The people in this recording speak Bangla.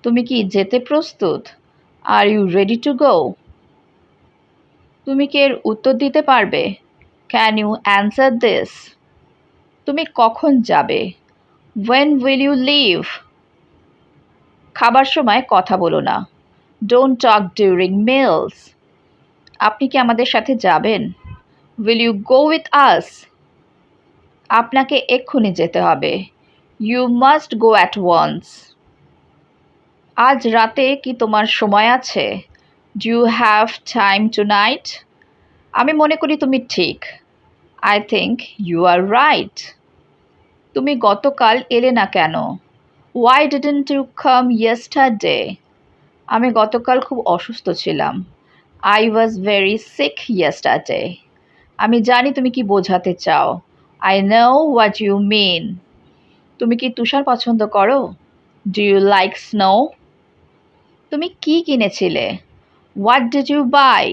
তুমি কি যেতে প্রস্তুত? Are you ready to go? তুমি কি এর উত্তর দিতে পারবে? Can you answer this? তুমি কখন যাবে? When will you leave? খাবার সময় কথা বলো না। Don't talk during meals. আপনি কি আমাদের সাথে যাবেন? Will you go with us? আপনাকে এক্ষুনি যেতে হবে। You must go at once. আজ রাতে কি তোমার সময় আছে? Do you have time tonight? আমি মনে করি তুমি ঠিক। I think you are right. তুমি গতকাল এলে না কেন? Why didn't you come yesterday? আমি গতকাল খুব অসুস্থ ছিলাম। I was very sick yesterday. আমি জানি তুমি কি বোঝাতে চাও। I know what you mean. তুমি কি তুষার পছন্দ করো? Do you like snow? তুমি কি কিনেছিলে? What did you buy?